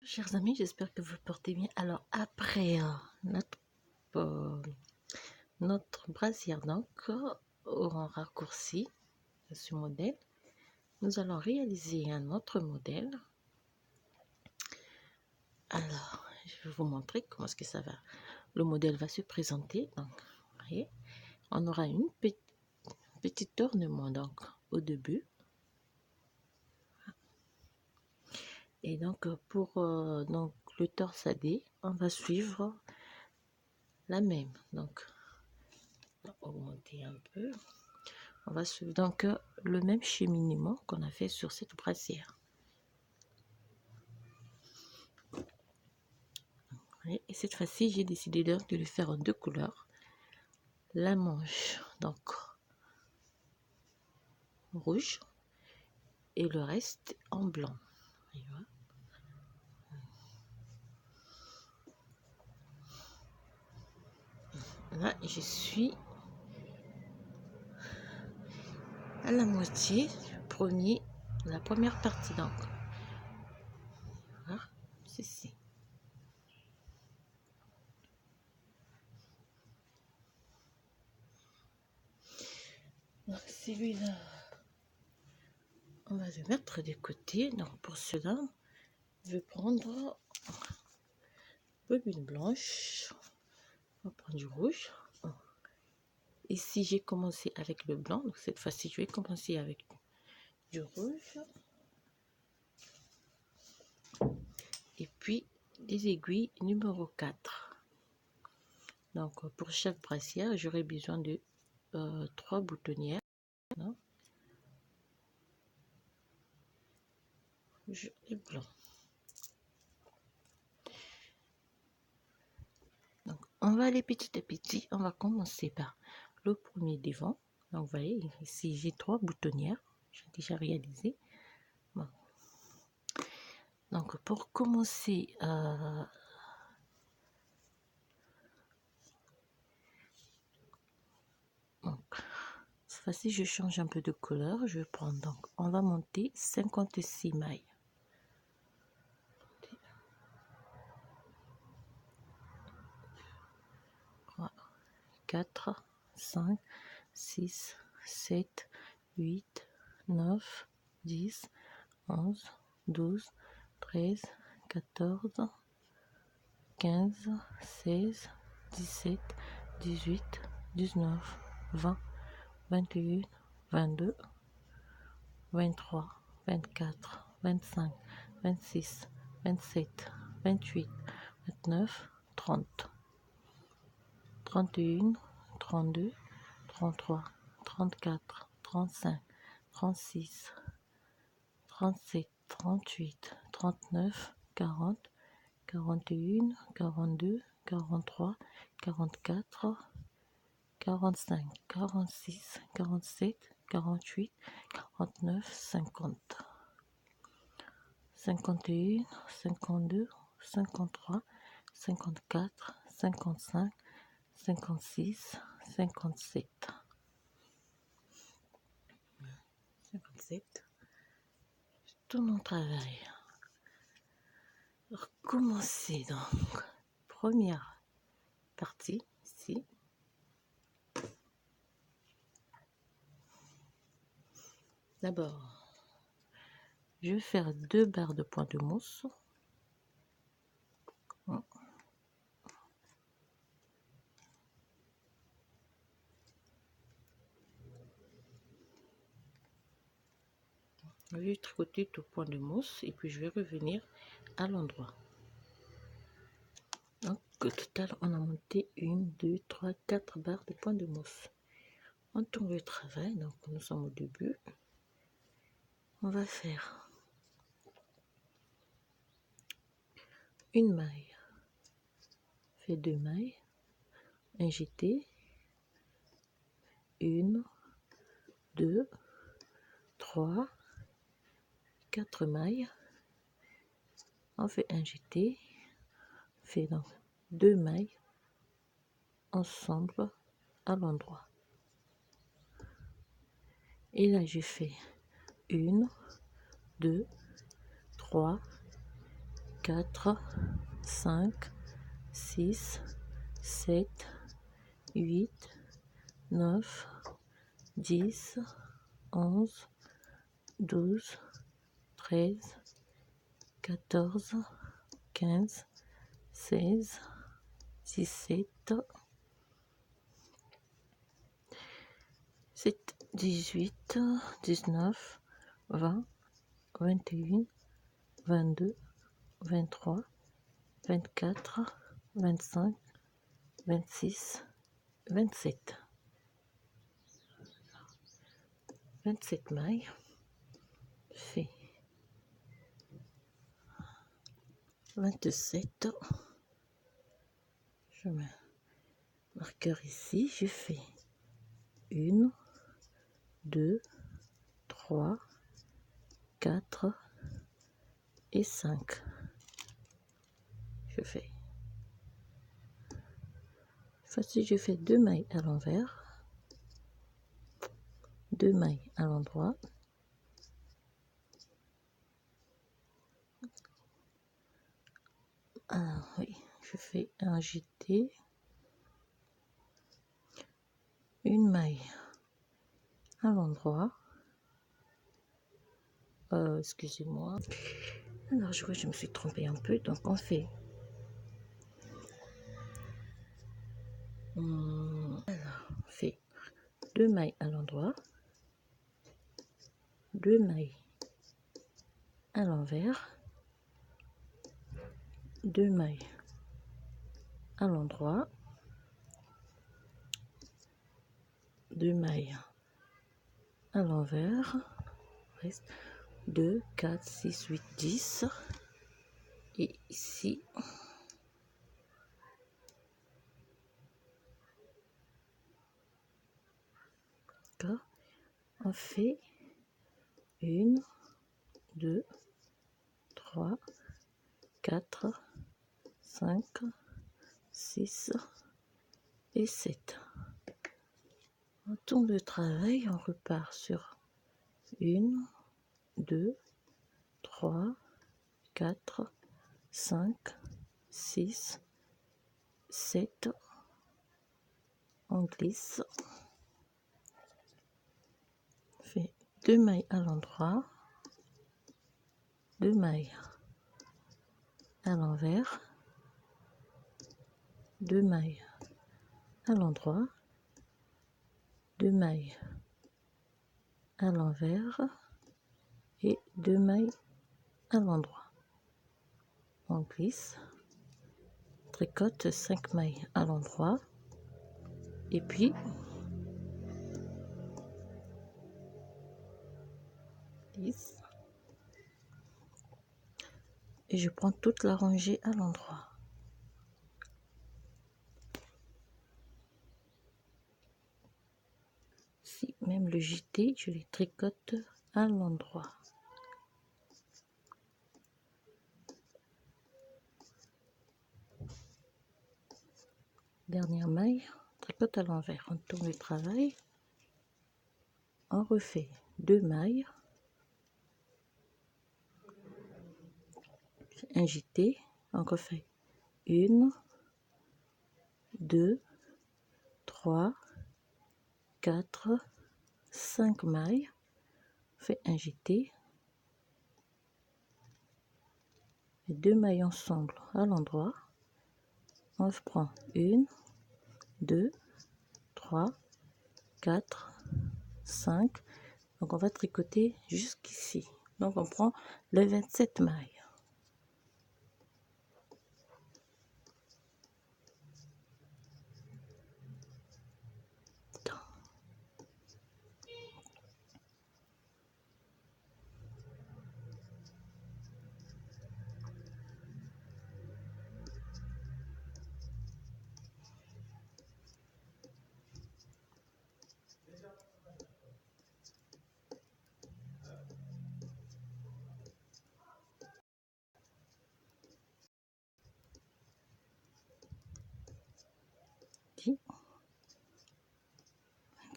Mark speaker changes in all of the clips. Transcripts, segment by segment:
Speaker 1: Chers amis, j'espère que vous portez bien. Alors, après euh, notre brassière donc en raccourci de ce modèle, nous allons réaliser un autre modèle. Alors, je vais vous montrer comment est-ce que ça va. Le modèle va se présenter. Donc, vous voyez, on aura une petite ornement donc au début. Et donc, pour donc, le torsadé, on va suivre la même. Donc, on va augmenter un peu. On va suivre donc le même cheminement qu'on a fait sur cette brassière. Et cette fois-ci, j'ai décidé donc de le faire en deux couleurs. La manche, donc rouge, et le reste en blanc. Là, je suis à la moitié, la première partie donc. Voilà, ceci. Donc celui-là, on va le mettre de côté. Donc pour cela, je vais prendre bobine blanche. On va prendre du rouge. Ici, j'ai commencé avec le blanc. Donc cette fois-ci, je vais commencer avec du rouge. Et puis, des aiguilles numéro 4. Donc pour chaque brassière, j'aurai besoin de 3 boutonnières. Rouge et blanc. Donc, on va aller petit à petit. On va commencer par le premier devant. Donc, vous voyez, ici, j'ai 3 boutonnières. J'ai déjà réalisé. Bon. Donc, pour commencer, donc, cette fois-ci, je change un peu de couleur. Je vais prendre, donc, on va monter 56 mailles. 3, 4, 5, 6, 7, 8, 9, 10, 11, 12, 13, 14, 15, 16, 17, 18, 19, 20, 21, 22, 23, 24, 25, 26, 27, 28, 29, 30, 31, 32, 33, 34, 35, 36, 37, 38, 39, 40, 41, 42, 43, 44, 45, 46, 47, 48, 49, 50, 51, 52, 53, 54, 55, 56, 57. 57. Tout mon travail. Recommencer donc. Première partie ici. D'abord, je vais faire 2 barres de point de mousse. Je vais tricoter tout point de mousse et puis je vais revenir à l'endroit. Donc au total, on a monté 1, 2, 3, 4 barres de point de mousse. On tourne le travail, donc nous sommes au début. On va faire une maille, fait 2 mailles, un jeté, 1, 2, 3, 4 mailles, on fait un jeté, fait donc 2 mailles ensemble à l'endroit. Et là, je fais 1, 2, 3, 4, 5, 6, 7, 8, 9, 10, 11, 12, 13, 14, 15, 16, 17, 18, 19, 20, 21, 22, 23, 24, 25, 26, 27. 27 mailles. Fait 27. Je mets un marqueur ici. Je fais 1, 2, 3, 4 et 5. Je fais. Cette fois-ci, je fais 2 mailles à l'envers, 2 mailles à l'endroit, oui, je fais un jeté, une maille à l'endroit, excusez-moi, alors je vois que je me suis trompée un peu, donc on fait alors on fait 2 mailles à l'endroit, 2 mailles à l'envers, 2 mailles à l'endroit, 2 mailles à l'envers, reste 2, 4, 6, 8, 10 et ici on fait 1, 2, 3, 4, 5, 6 et 7. On tourne le travail, on repart sur 1, 2, 3, 4, 5, 6, 7. On glisse. On fait 2 mailles à l'endroit, 2 mailles à l'envers, 2 mailles à l'endroit, 2 mailles à l'envers et 2 mailles à l'endroit. On glisse, tricote 5 mailles à l'endroit et puis glisse et je prends toute la rangée à l'endroit. Si même le jeté, je les tricote à l'endroit. Dernière maille, tricote à l'envers. On tourne le travail, on refait 2 mailles, un jeté, on refait 1, 2, 3, 4, 5 mailles, on fait un jeté, et 2 mailles ensemble à l'endroit, on se prend 1, 2, 3, 4, 5, donc on va tricoter jusqu'ici, donc on prend les 27 mailles.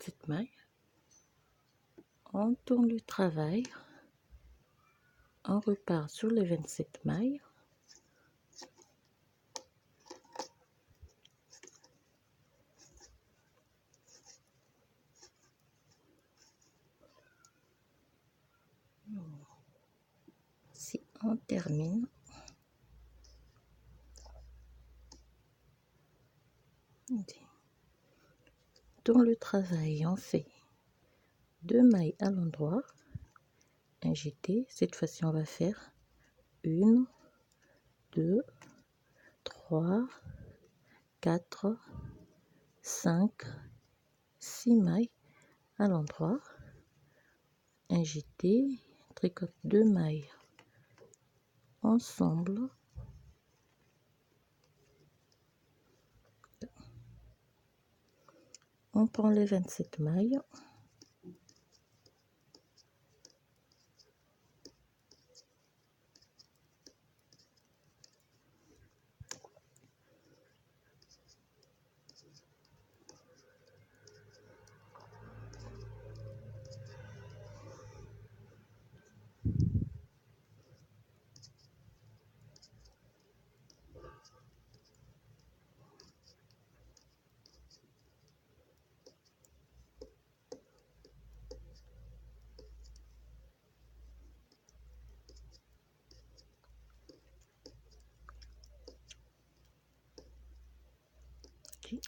Speaker 1: Cette maille, on tourne le travail, on repart sur les 27 mailles, termine. Dans le travail, on fait 2 mailles à l'endroit, un jeté. Cette fois-ci, on va faire 1, 2, 3, 4, 5, 6 mailles à l'endroit, un jeté, tricote 2 mailles ensemble. On prend les 27 mailles.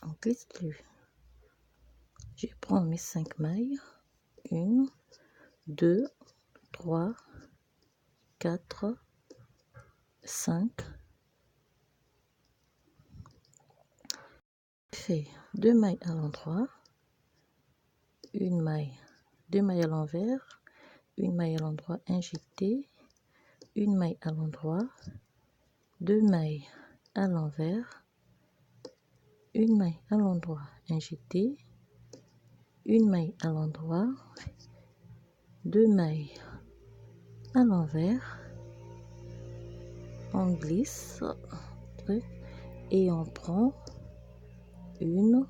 Speaker 1: On glisse le. Je prends mes 5 mailles. 1, 2, 3, 4, 5. Je fais 2 mailles à l'endroit, une maille, 2 mailles à l'envers, une maille à l'endroit, un jeté, une maille à l'endroit, 2 mailles à l'envers, une maille à l'endroit, un jeté, une maille à l'endroit, 2 mailles à l'envers, on glisse et on prend 1,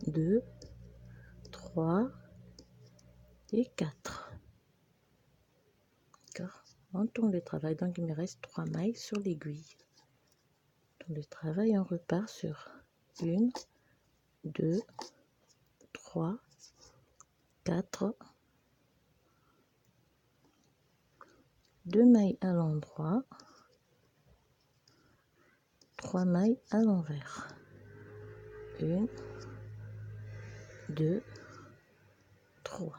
Speaker 1: 2, 3 et 4. D'accord. On tourne le travail, donc il me reste 3 mailles sur l'aiguille. Dans le travail, on repart sur 1, 2, 3, 4, 2 mailles à l'endroit, 3 mailles à l'envers. 1, 2, 3.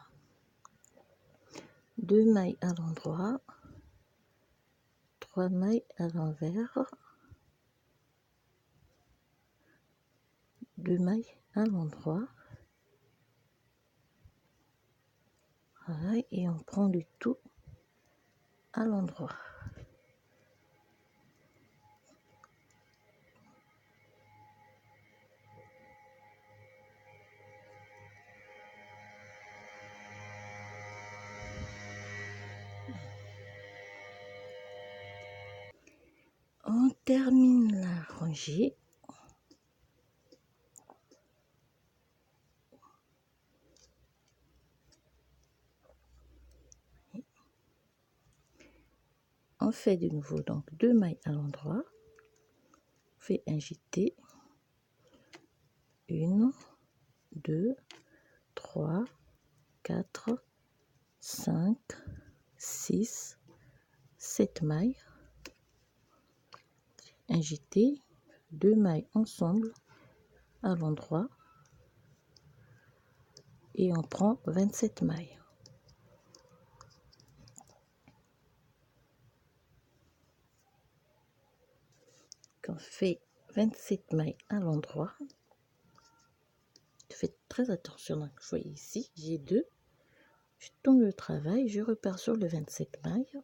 Speaker 1: 2 mailles à l'endroit, 3 mailles à l'envers, 2 mailles à l'endroit. Voilà, et on prend du tout à l'endroit. On termine la rangée. On fait de nouveau donc 2 mailles à l'endroit. On fait un jeté. 1, 2, 3, 4, 5, 6, 7 mailles. Un jeté, 2 mailles ensemble à l'endroit et on prend 27 mailles. On fait 27 mailles à l'endroit. Faites très attention. Donc, vous voyez ici, j'ai 2. Je tourne le travail, je repars sur le 27 mailles.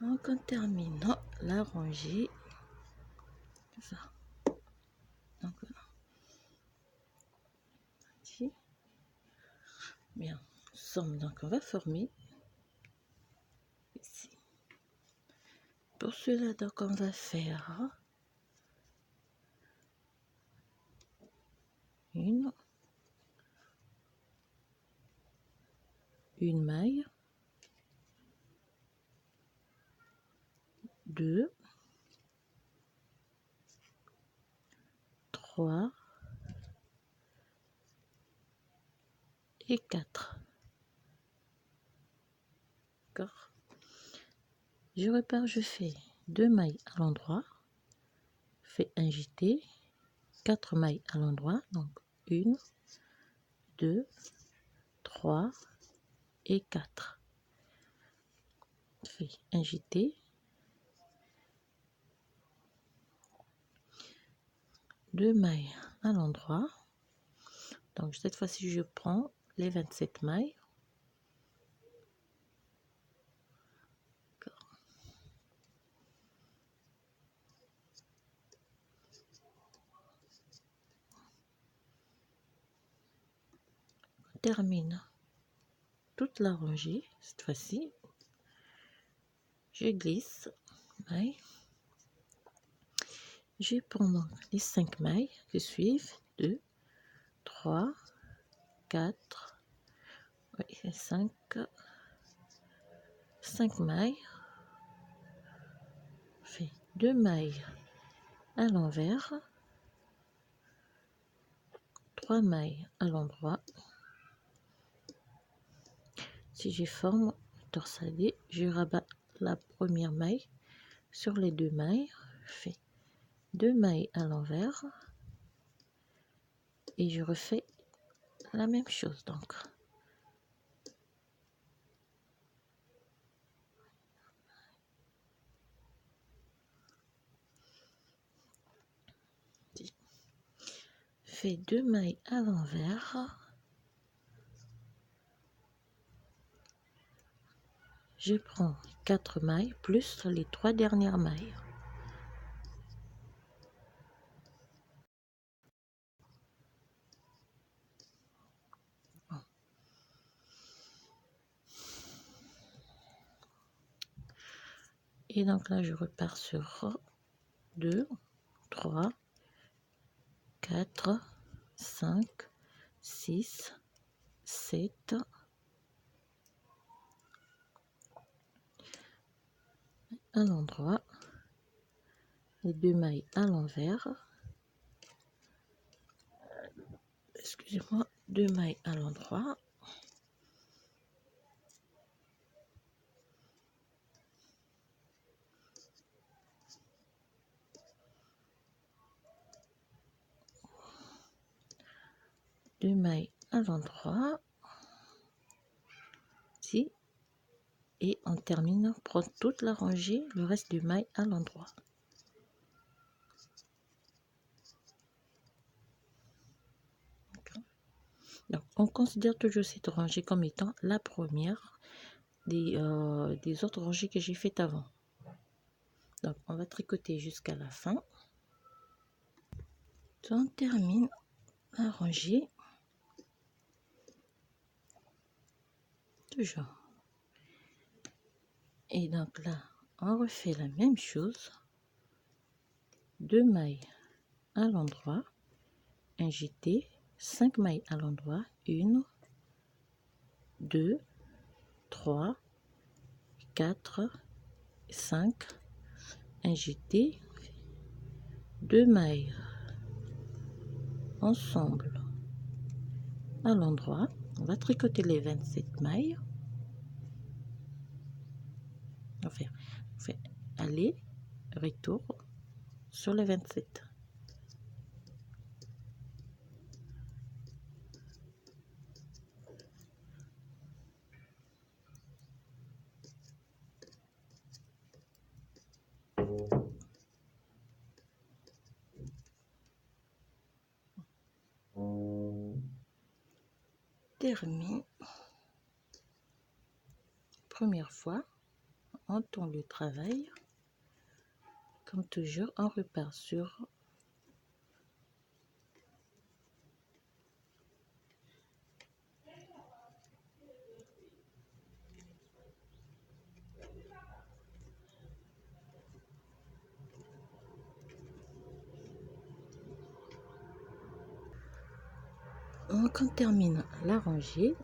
Speaker 1: Donc, en terminant la rangée, ça. Donc, voilà. Bien, donc on va former ici. Pour cela, donc on va faire une maille, 2, 3 et 4. D'accord. Je repars, je fais 2 mailles à l'endroit, fais un jeté, 4 mailles à l'endroit, donc 1, 2, 3 et 4. Fais un jeté, 2 mailles à l'endroit, donc cette fois-ci je prends les 27 mailles. On termine toute la rangée, cette fois-ci je glisse mailles. Je prends donc les 5 mailles qui suivent, 2, 3, 4, oui, 5 mailles, fais 2 mailles à l'envers, 3 mailles à l'endroit. Si j'ai forme torsadée, je rabats la première maille sur les 2 mailles, fais 2 mailles à l'envers et je refais la même chose. Donc fais 2 mailles à l'envers, je prends 4 mailles plus les 3 dernières mailles. Et donc là je repars sur 2, 3, 4, 5, 6, 7, à l'endroit, les 2 mailles à l'envers, excusez-moi, 2 mailles à l'endroit, deux mailles à l'endroit, ici, et on termine, on prend toute la rangée, le reste du mailles à l'endroit. Donc on considère toujours cette rangée comme étant la première des autres rangées que j'ai faites avant. Donc on va tricoter jusqu'à la fin. On termine la rangée toujours. Et donc là on refait la même chose, 2 mailles à l'endroit, un jeté, 5 mailles à l'endroit, 1, 2, 3, 4, 5, un jeté, 2 mailles ensemble à l'endroit. On va tricoter les 27 mailles. On fait aller, retour sur les 27. Termine. Première fois, on tourne le travail. Comme toujours, on repart sur donc on termine la rangée.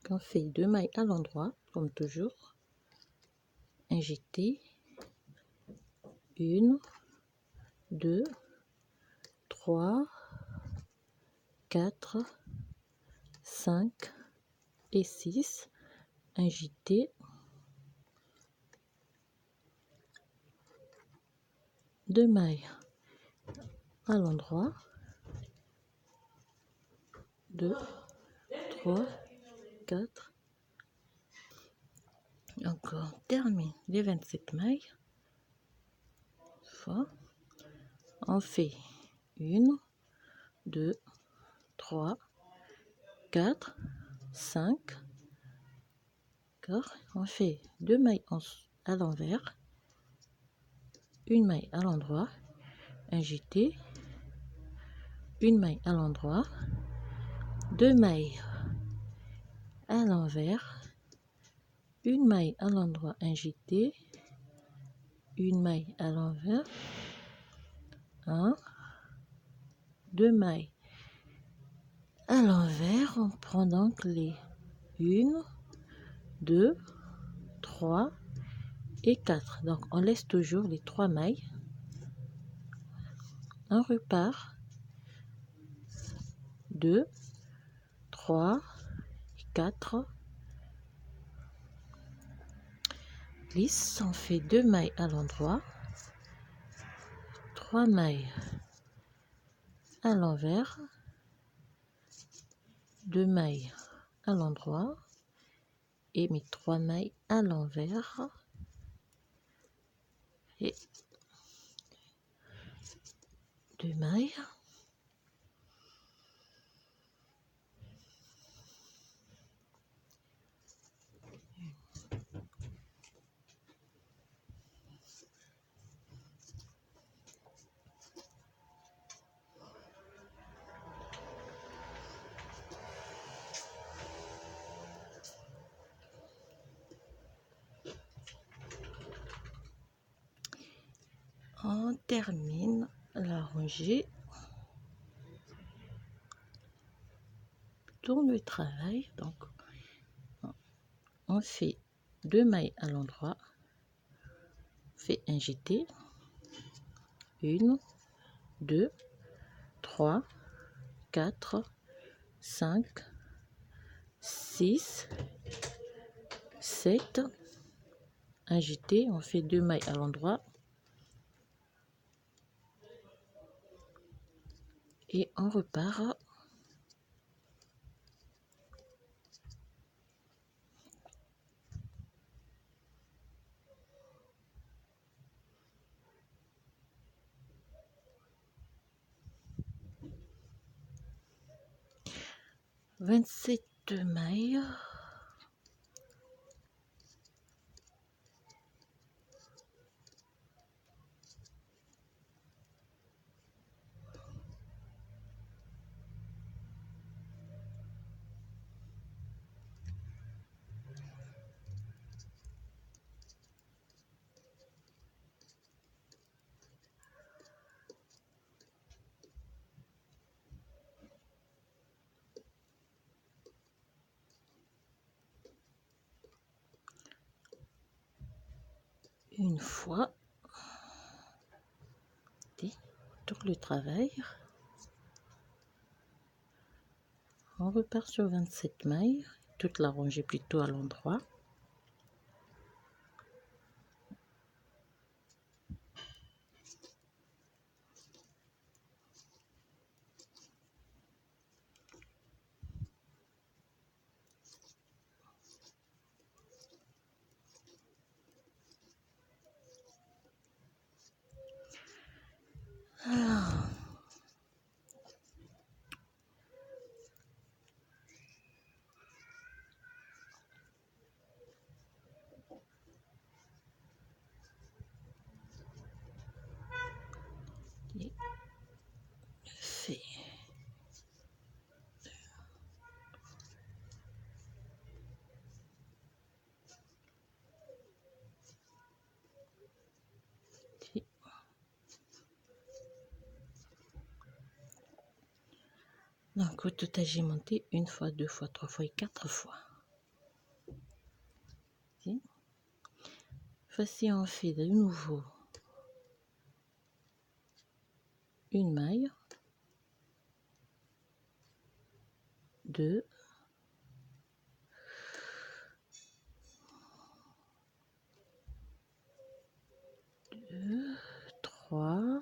Speaker 1: On fait 2 mailles à l'endroit, comme toujours. Un jeté. 1, 2, 3, 4, 5 et 6. Un jeté. 2 mailles à l'endroit. 2, 3, 4. Donc on termine les 27 mailles. On fait 1, 2, 3, 4, 5. D'accord. On fait 2 mailles à l'envers, une maille à l'endroit, un jeté, une maille à l'endroit, 2 mailles à l'envers, une maille à l'endroit, un jeté, une maille à l'envers, 1, 2 mailles à l'envers. On prend donc les 1, 2, 3 et 4. Donc on laisse toujours les 3 mailles. On repart 2, 3, 4. Lisse, on fait 2 mailles à l'endroit, 3 mailles à l'envers, 2 mailles à l'endroit et mes 3 mailles à l'envers et 2 mailles. On termine la rangée, tourne le travail. Donc on fait 2 mailles à l'endroit, fait un jeté, 1, 2, 3, 4, 5, 6, 7, un jeté, on fait 2 mailles à l'endroit et on repart. « 27 mailles. Une fois, tourne le travail, on repart sur 27 mailles, toute la rangée plutôt à l'endroit. Alors, et fait. Donc au total j'ai monté 1 fois, 2 fois, 3 fois et 4 fois. Voici, on fait de nouveau une maille, 2, 3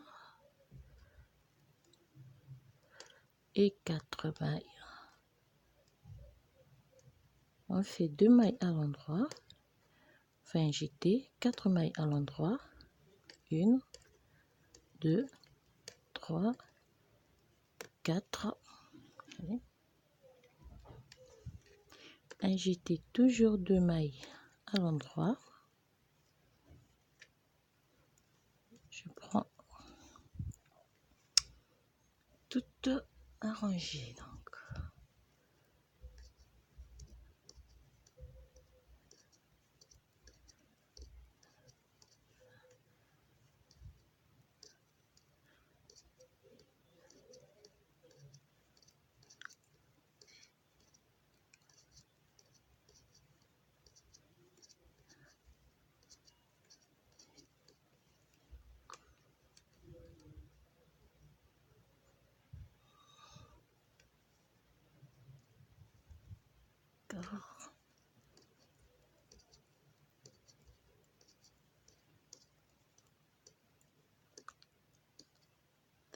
Speaker 1: et 4 mailles. On fait 2 mailles à l'endroit, enfin jeter 4 mailles à l'endroit, 1, 2, 3, 4. Injecter toujours 2 mailles à l'endroit. Je prends toute arrangée donc.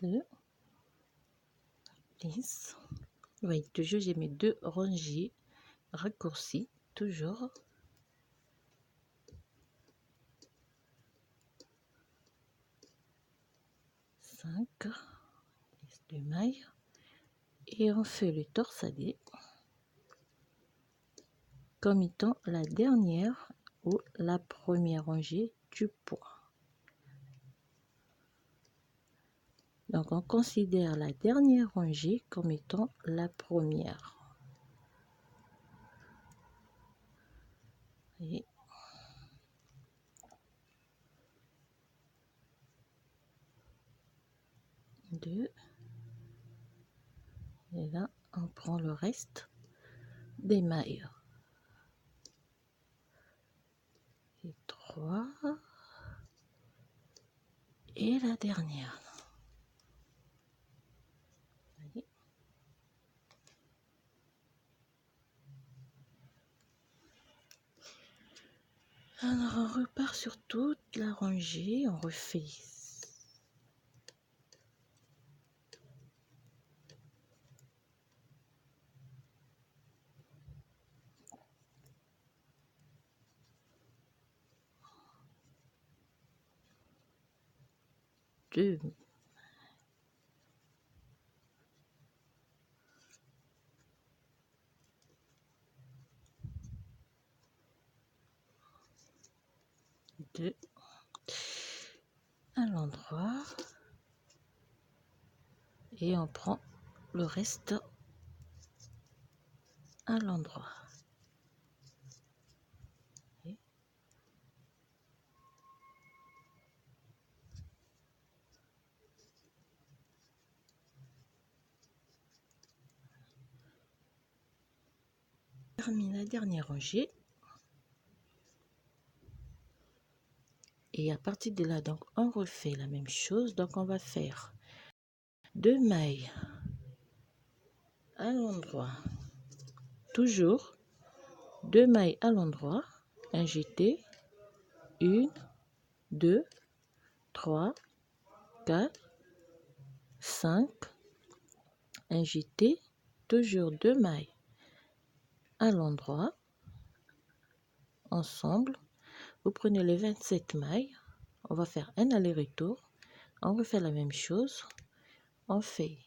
Speaker 1: Deux, 10. Oui, toujours j'ai mes 2 rangées raccourcies, toujours. 5, 2 mailles. Et on fait le torsadé comme étant la dernière ou la première rangée du point. Donc on considère la dernière rangée comme étant la première. Et 2. Et là on prend le reste des mailles. Et 3. Et la dernière. Alors on repart sur toute la rangée, on refait 2 à l'endroit et on prend le reste à l'endroit. Termine la dernière rangée et à partir de là donc on refait la même chose. Donc on va faire 2 mailles à l'endroit, toujours 2 mailles à l'endroit, injecter 1, 2, 3, 4, 5, injecter toujours 2 mailles à l'endroit ensemble. Vous prenez les 27 mailles, on va faire un aller-retour, on refait la même chose, on fait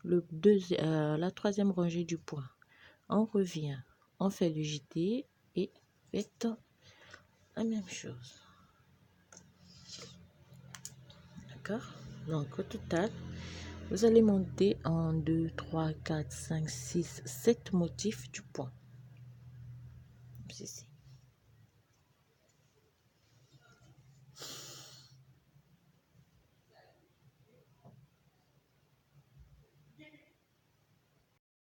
Speaker 1: la troisième rangée du point, on revient, on fait le jeté et faites la même chose. D'accord? Donc au total, vous allez monter en 2, 3, 4, 5, 6, 7 motifs du point. Ceci.